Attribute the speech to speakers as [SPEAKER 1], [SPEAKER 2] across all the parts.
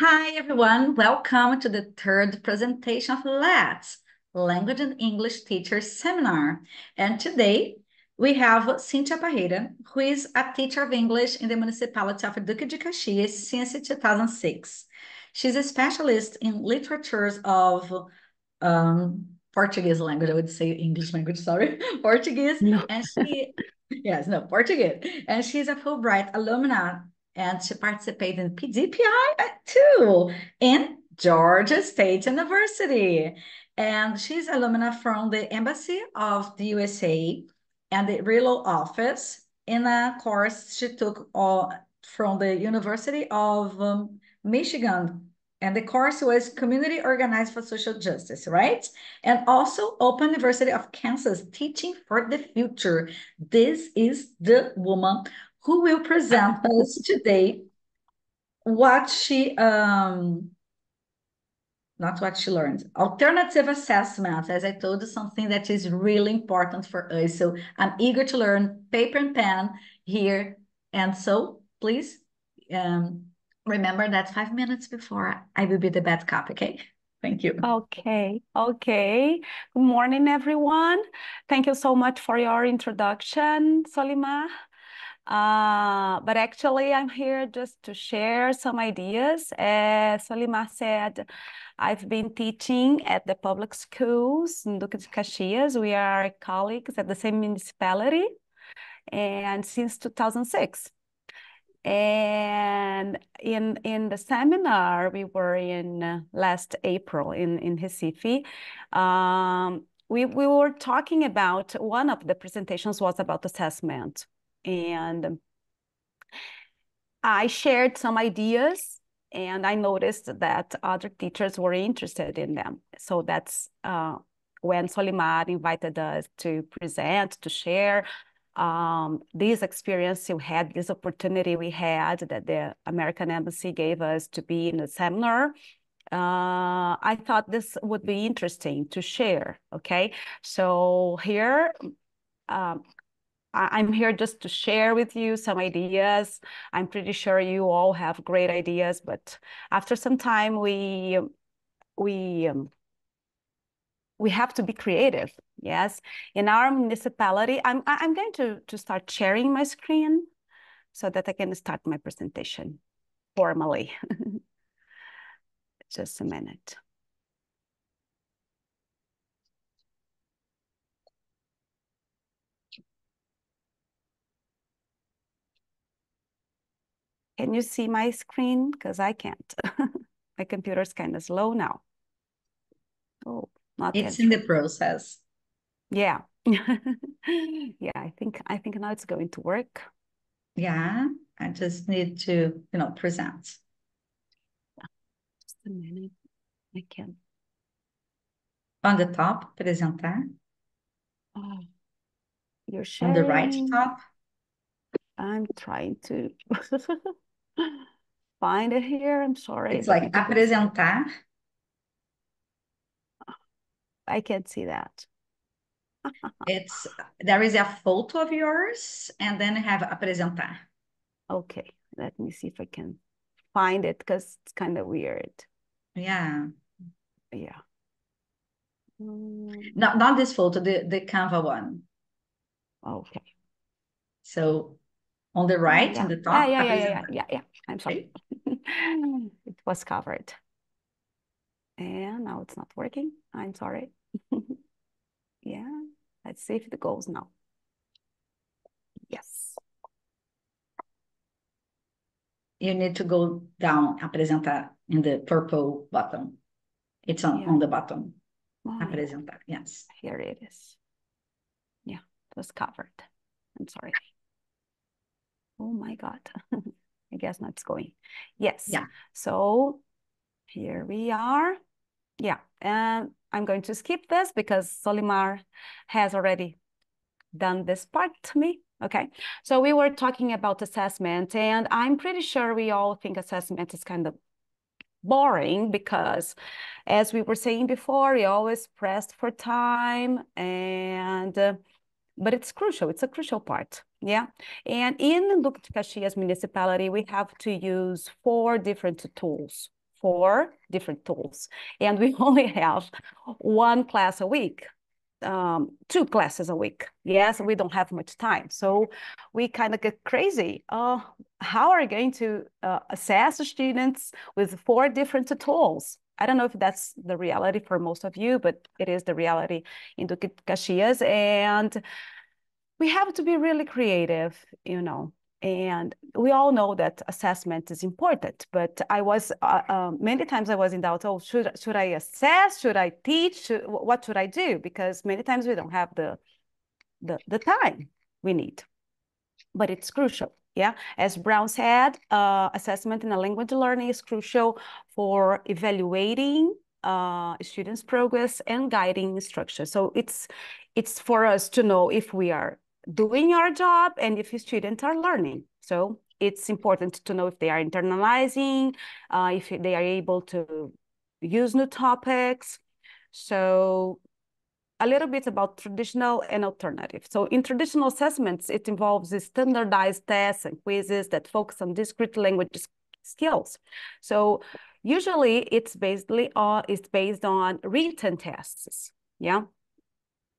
[SPEAKER 1] Hi, everyone. Welcome to the third presentation of L.E.T S, Language and English Teachers Seminar. And today we have Cintia Soares, who is a teacher of English in the municipality of Duque de Caxias since 2006. She's a specialist in literatures of Portuguese language. I would say English language, sorry, Portuguese.
[SPEAKER 2] No.
[SPEAKER 1] And Portuguese. And she's a Fulbright alumna and she participated in PDPI too in Georgia State University. And she's alumna from the Embassy of the USA and the Relo office in a course she took from the University of Michigan. And the course was Community Organized for Social Justice, right? And also Open University of Kansas, Teaching for the Future. This is the woman who will present us today what she not what she learned, alternative assessments, as I told you, something that is really important for us. So I'm eager to learn paper and pen here. And so please remember that 5 minutes before I will be the bad cop, okay? Thank you.
[SPEAKER 2] Okay. Good morning, everyone. Thank you so much for your introduction, Solimar. But actually, I'm here just to share some ideas. As Solimar said, I've been teaching at the public schools in Duque de Caxias. We are colleagues at the same municipality, and since 2006. And in the seminar we were in last April in Recife, we were talking about, one of the presentations was about assessment, and I shared some ideas and I noticed that other teachers were interested in them. So that's when Solimar invited us to present, to share this experience you had, this opportunity we had that the American Embassy gave us to be in a seminar. I thought this would be interesting to share, okay? So here, I'm here just to share with you some ideas. I'm pretty sure you all have great ideas, but after some time, we have to be creative. Yes, in our municipality, I'm going to start sharing my screen so that I can start my presentation formally. Just a minute. Can you see my screen? Because I can't. My computer's kind of slow now. Oh, not
[SPEAKER 1] It's in the process.
[SPEAKER 2] Yeah. Yeah, I think now it's going to work.
[SPEAKER 1] Yeah, I just need to, present.
[SPEAKER 2] Just a minute. I can't.
[SPEAKER 1] On the top, apresentar.
[SPEAKER 2] Oh, you're
[SPEAKER 1] On the right
[SPEAKER 2] sharing.
[SPEAKER 1] top.
[SPEAKER 2] I'm trying to find it here. I'm sorry.
[SPEAKER 1] It's like apresentar.
[SPEAKER 2] I can't see that.
[SPEAKER 1] There is a photo of yours, and then you have apresentar.
[SPEAKER 2] Okay, let me see if I can find it because it's kind of weird.
[SPEAKER 1] Yeah.
[SPEAKER 2] Yeah.
[SPEAKER 1] Not this photo, the Canva one.
[SPEAKER 2] Okay.
[SPEAKER 1] So on the right,
[SPEAKER 2] Yeah.
[SPEAKER 1] on the top, apresentar.
[SPEAKER 2] Yeah. I'm sorry. It was covered. And now it's not working. I'm sorry. Yeah. Let's see if it goes now. Yes.
[SPEAKER 1] You need to go down, apresentar, in the purple button. It's on the bottom.
[SPEAKER 2] Oh,
[SPEAKER 1] Apresentar, yes.
[SPEAKER 2] Here it is. Yeah, it was covered. I'm sorry. Oh my God. I guess not it's going. Yes.
[SPEAKER 1] Yeah.
[SPEAKER 2] So here we are. Yeah, and I'm going to skip this because Solimar has already done this part to me. Okay, so we were talking about assessment, and I'm pretty sure we all think assessment is kind of boring because, as we were saying before, we always pressed for time, and but it's crucial. It's a crucial part. Yeah, and in Duque de Caxias municipality, we have to use 4 different tools 4 different tools, and we only have 1 class a week, 2 classes a week. Yes, we don't have much time. So we kind of get crazy. How are you going to assess the students with 4 different tools? I don't know if that's the reality for most of you, but it is the reality in Duque de Caxias. And we have to be really creative, you know. And we all know that assessment is important, but I was many times I was in doubt. Oh, should I assess? Should I teach? What should I do? Because many times we don't have the time we need, but it's crucial. Yeah, as Brown said, assessment in a language learning is crucial for evaluating students' progress and guiding instruction. So it's for us to know if we are doing our job and if students are learning. So it's important to know if they are internalizing, if they are able to use new topics. So a little bit about traditional and alternative. So in traditional assessments, it involves standardized tests and quizzes that focus on discrete language skills. So usually it's based on written tests, yeah?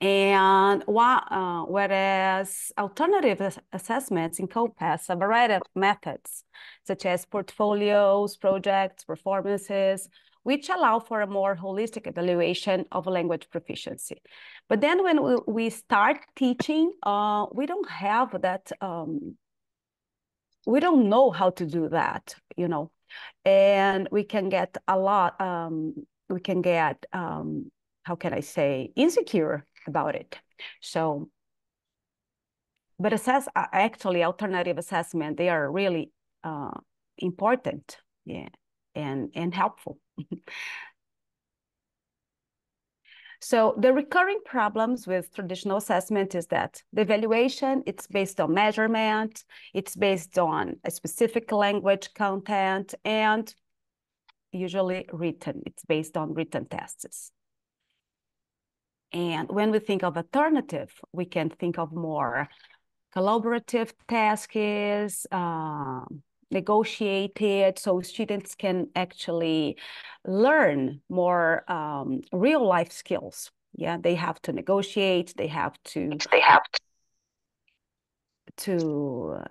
[SPEAKER 2] And whereas alternative assessments encompass a variety of methods, such as portfolios, projects, performances, which allow for a more holistic evaluation of language proficiency. But then when we start teaching, we don't have that, we don't know how to do that, you know, and we can get a lot, we can get, how can I say, insecure about it. So, but actually alternative assessment, they are really important, yeah, and helpful. So the recurring problems with traditional assessment is that the evaluation, it's based on measurement, it's based on a specific language content, and usually written, it's based on written tests. And when we think of alternative, we can think of more collaborative tasks, negotiated, so students can actually learn more real life skills. Yeah, they have to negotiate, they have to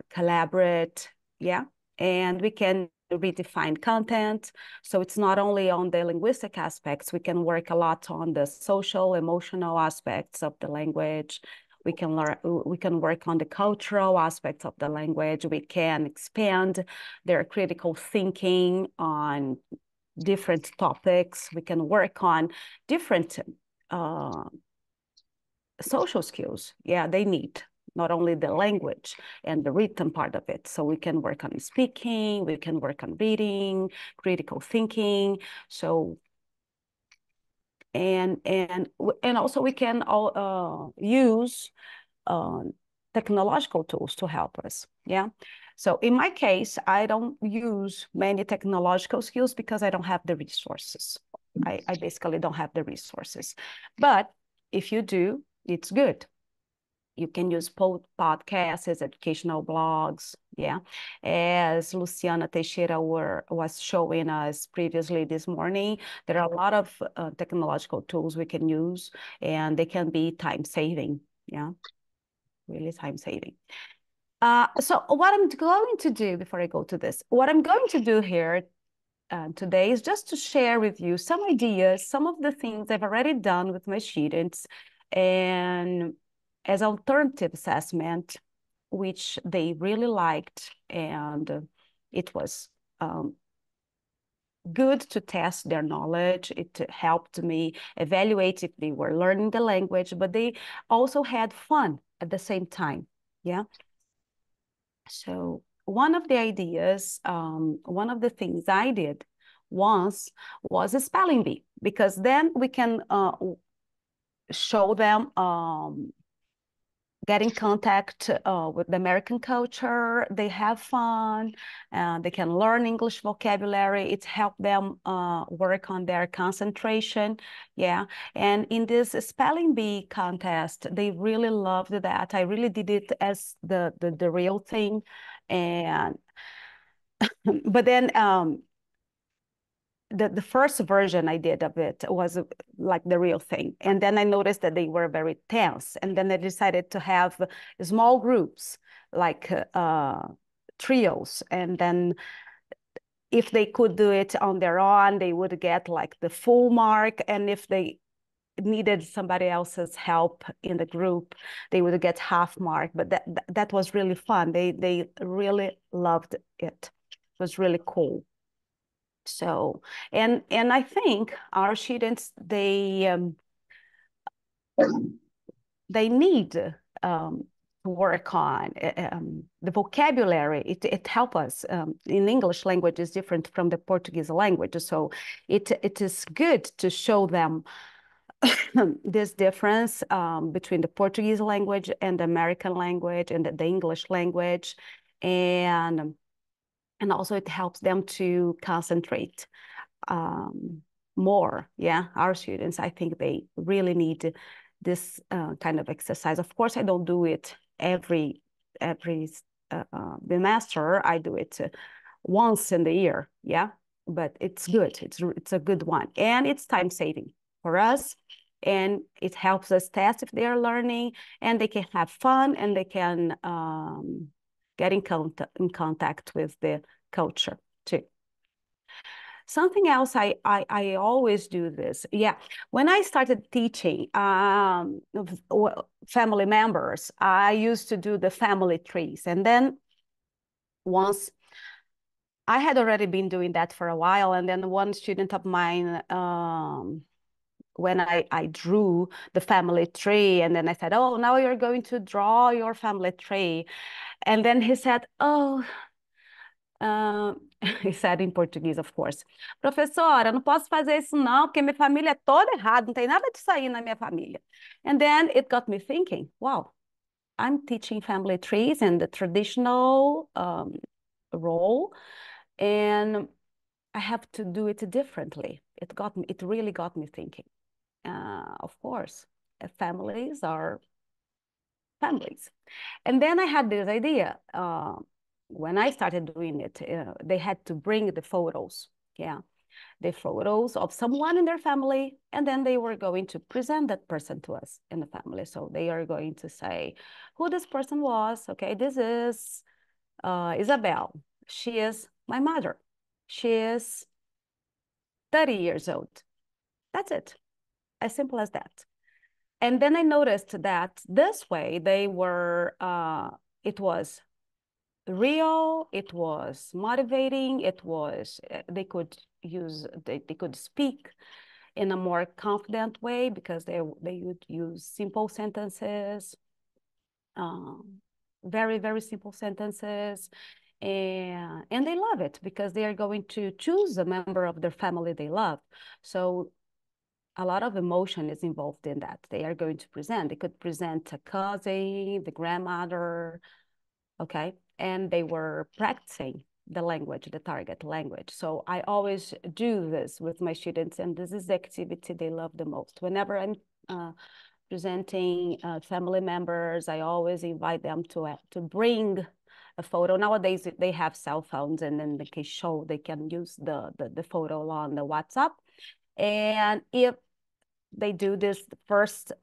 [SPEAKER 2] collaborate, yeah, and we can redefine content. So it's not only on the linguistic aspects, we can work a lot on the social, emotional aspects of the language. We can work on the cultural aspects of the language. We can expand their critical thinking on different topics. We can work on different social skills. Yeah, they need not only the language and the written part of it. So we can work on speaking, we can work on reading, critical thinking. So and also we can use technological tools to help us. Yeah. So in my case, I don't use many technological skills because I don't have the resources. I basically don't have the resources. But if you do, it's good. You can use podcasts as educational blogs, yeah. As Luciana Teixeira was showing us previously this morning, there are a lot of technological tools we can use, and they can be time-saving, yeah, really time-saving. So what I'm going to do before I go to this, what I'm going to do here today is just to share with you some ideas, some of the things I've already done with my students, and as alternative assessment, which they really liked, and it was good to test their knowledge. It helped me evaluate if they were learning the language, but they also had fun at the same time, yeah? So one of the ideas, one of the things I did once was a spelling bee, because then we can show them get in contact with the American culture. They have fun, they can learn English vocabulary. It helped them work on their concentration, yeah. And in this spelling bee contest, they really loved that. I really did it as the real thing, and but then the first version I did of it was like the real thing. And then I noticed that they were very tense. And then I decided to have small groups, like trios. And then if they could do it on their own, they would get like the full mark. And if they needed somebody else's help in the group, they would get half mark. But that was really fun. They really loved it. It was really cool. So, and I think our students, they need to work on the vocabulary. It helps us. In English language is different from the Portuguese language. So it is good to show them this difference between the Portuguese language and the American language and the English language. And also it helps them to concentrate more. Yeah, our students, I think they really need this kind of exercise. Of course, I don't do it every semester. I do it once in the year. Yeah, but it's good. It's a good one, and it's time saving for us. And it helps us test if they are learning, and they can have fun, and they can get in contact with the culture too. Something else, I always do this. Yeah, when I started teaching family members, I used to do the family trees. And then once, I had already been doing that for a while. And then one student of mine, when I drew the family tree, and then I said, oh, now you're going to draw your family tree. And then he said, oh, he said in Portuguese, of course, professora, não posso fazer isso não, porque minha família é toda errada, não tem nada disso aí na minha família. And then it got me thinking, wow, I'm teaching family trees in the traditional role, and I have to do it differently. It really got me thinking. Of course, families are families. And then I had this idea. When I started doing it, they had to bring the photos, yeah, the photos of someone in their family, and then they were going to present that person to us in the family. So they are going to say who this person was. Okay, this is Isabel. She is my mother. She is 30 years old. That's it, as simple as that. And then I noticed that this way they were, it was real, it was motivating, it was, they could speak in a more confident way because they would use simple sentences, very, very simple sentences. And they love it because they are going to choose a member of their family they love. So a lot of emotion is involved in that. They are going to present. They could present a cousin, the grandmother, okay? And they were practicing the language, the target language. So I always do this with my students, and this is the activity they love the most. Whenever I'm presenting family members, I always invite them to bring a photo. Nowadays, they have cell phones, and then they can use the photo on the WhatsApp. And if they do this the first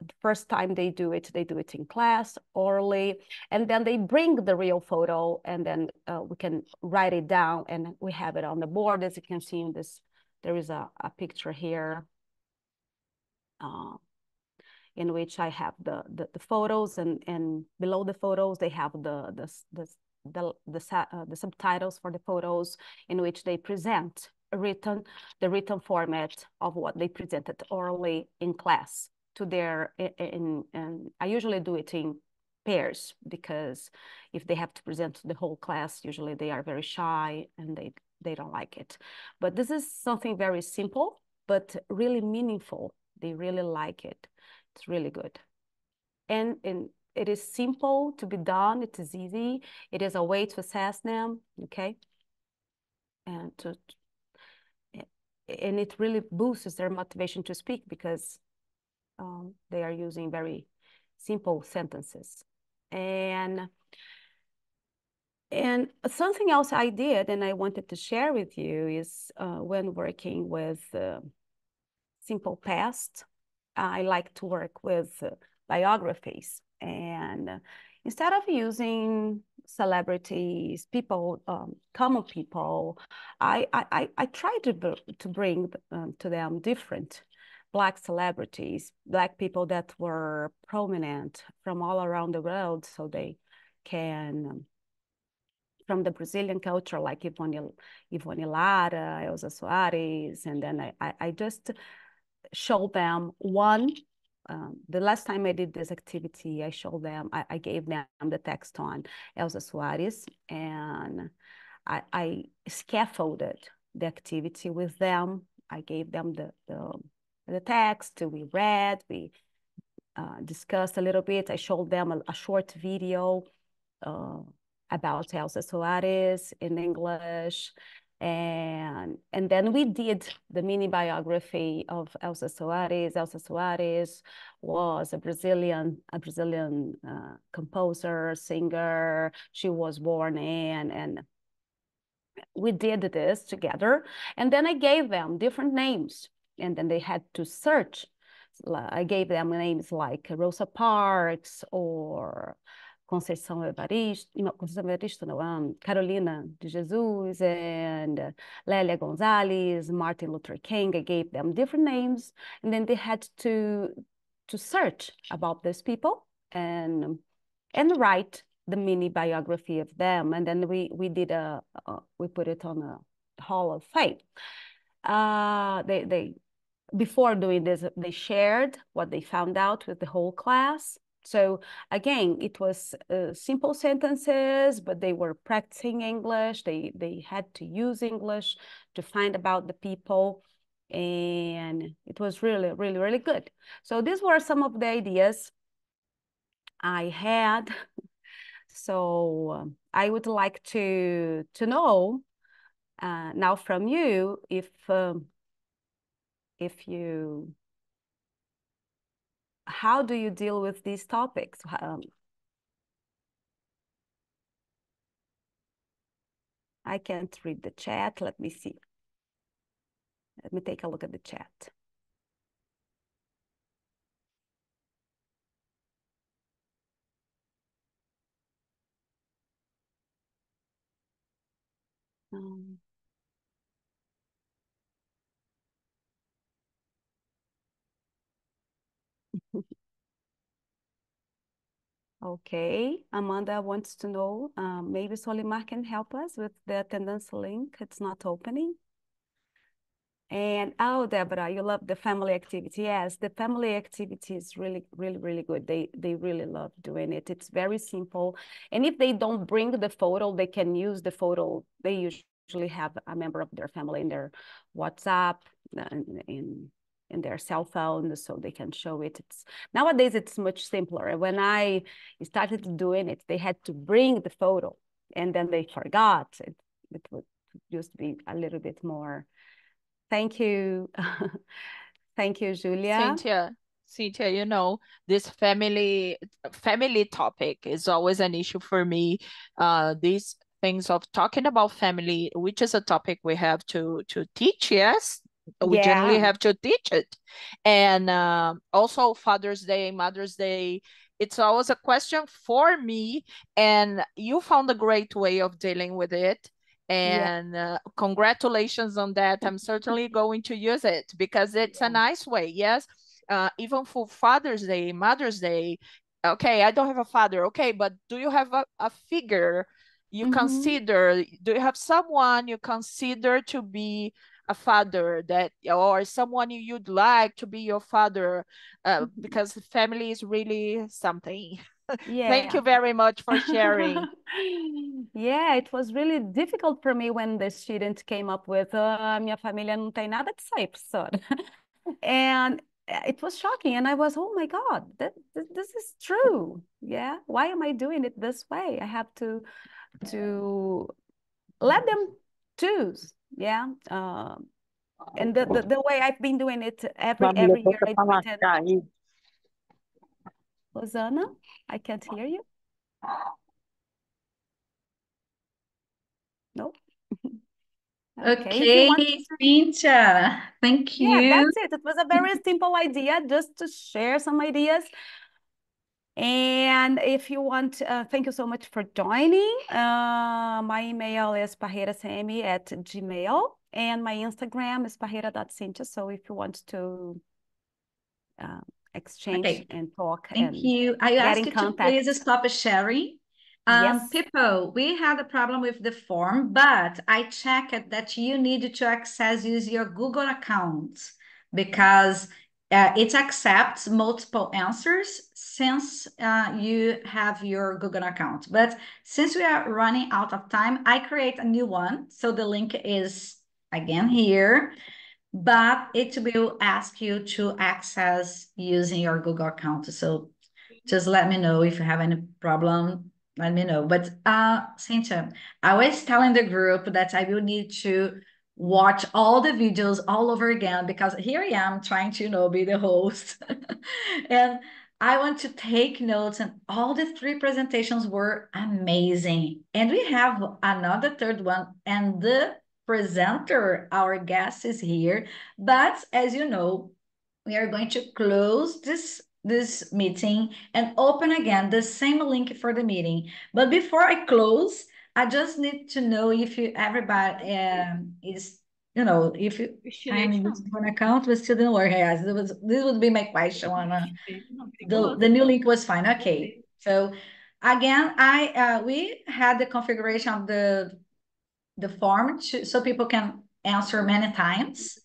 [SPEAKER 2] time they do it in class, orally, and then they bring the real photo, and then we can write it down, and we have it on the board. As you can see in this, there is a picture here in which I have the photos, and below the photos they have the subtitles for the photos, in which they present the written format of what they presented orally in class to their, and I usually do it in pairs, because if they have to present to the whole class, usually they are very shy and they don't like it. But this is something very simple, but really meaningful. They really like it. It's really good. And it is simple to be done. It is easy. It is a way to assess them, okay? And it really boosts their motivation to speak, because they are using very simple sentences. And And something else I did and I wanted to share with you is when working with simple past, I like to work with biographies. And instead of using celebrities, people, common people, I try to bring to them different Black celebrities, Black people that were prominent from all around the world, so they can from the Brazilian culture, like Ivone Lara, Elza Soares, and then I just show them one. The last time I did this activity, I showed them, I gave them the text on Elza Soares, and I scaffolded the activity with them. I gave them the text, we read, we discussed a little bit. I showed them a short video about Elsa Soares in English. And then we did the mini biography of Elsa Soares. Elsa Soares was a Brazilian composer, singer. She was born in, and we did this together. And then I gave them different names, and then they had to search. I gave them names like Rosa Parks or Conceição Evaristo, no, Conceição Evaristo, no, Carolina de Jesus, and Lélia Gonzalez, Martin Luther King. I gave them different names, and then they had to search about these people and write the mini biography of them. And then we put it on a Hall of Fame. They before doing this, they shared what they found out with the whole class. So again, it was simple sentences, but they were practicing English. They had to use English to find about the people. And it was really, really, really good. So these were some of the ideas I had. So I would like to know now from you if you, how do you deal with these topics? I can't read the chat. Let me see. Let me take a look at the chat. Okay, Amanda wants to know, maybe Solimar can help us with the attendance link. It's not opening. And oh, Deborah, you love the family activity. Yes, the family activity is really, really, really good. They really love doing it. It's very simple. And if they don't bring the photo, they can use the photo. They usually have a member of their family in their WhatsApp, in their cell phone, so they can show it. Nowadays, it's much simpler. When I started doing it, they had to bring the photo, and then they forgot. It would used to be a little bit more. Thank you. Thank you, Julia.
[SPEAKER 3] Cynthia, you know, this family topic is always an issue for me. These things of talking about family, which is a topic we have to teach, yes? We generally have to teach it. And also Father's Day, Mother's Day, it's always a question for me, and you found a great way of dealing with it. And congratulations on that. I'm certainly going to use it because it's a nice way, yes? Even for Father's Day, Mother's Day, okay, I don't have a father, okay, but do you have a figure you consider, do you have someone you consider to be a father, that or someone you'd like to be your father, because family is really something. Thank you very much for sharing.
[SPEAKER 2] Yeah, it was really difficult for me when the student came up with minha família não tem nada de sair, professora. And it was shocking, and I was, oh my God, this is true. Yeah, why am I doing it this way? I have to let them choose. Yeah. And the way I've been doing it every year, I do it. Hosanna, I can't hear you. No?
[SPEAKER 1] Okay,
[SPEAKER 2] if you want to...
[SPEAKER 1] Cintia, thank you.
[SPEAKER 2] Yeah, that's it. It was a very simple idea just to share some ideas. And if you want, thank you so much for joining. My email is parreiracm@gmail, and my Instagram is parreira.cintia. So if you want to exchange and talk
[SPEAKER 1] Thank
[SPEAKER 2] and
[SPEAKER 1] you. I
[SPEAKER 2] get
[SPEAKER 1] ask
[SPEAKER 2] in
[SPEAKER 1] you to
[SPEAKER 2] contact.
[SPEAKER 1] please stop sharing.
[SPEAKER 2] Yes.
[SPEAKER 1] People, we had a problem with the form, but I checked that you need to use your Google account because it accepts multiple answers since you have your Google account. But since we are running out of time, I create a new one. So the link is again here, but it will ask you to access using your Google account. So just let me know if you have any problem. Let me know. But Cynthia, I was telling the group that I will need to watch all the videos all over again because here I am trying to, be the host. And I want to take notes, and all the 3 presentations were amazing. And we have another third one, and the presenter, our guest, is here. But as you know, we are going to close this meeting and open again the same link for the meeting. But before I close, I just need to know if everybody is, if I'm using an account, but still didn't work. Yes, this would be my question. The new link was fine. Okay. So again, we had the configuration of the form so people can answer many times,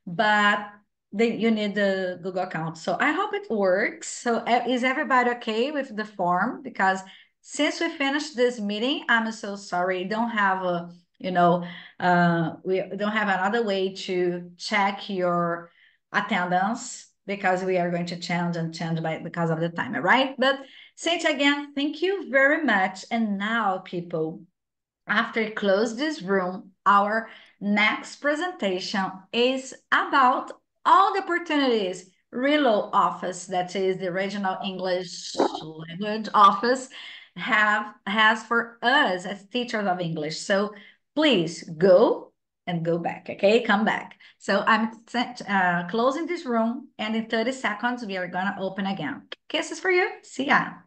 [SPEAKER 1] but you need the Google account. So I hope it works. So is everybody okay with the form? Because since we finished this meeting, I'm so sorry. Don't have we don't have another way to check your attendance because we are going to change because of the time, right? But Cynthia, again, thank you very much. And now, people, after I close this room, our next presentation is about all the opportunities RELO office, that is the Regional English Language Office, has for us as teachers of English. So please go and go back, okay? Come back. So I'm closing this room, and in 30 seconds, we are gonna open again. Kisses for you. See ya.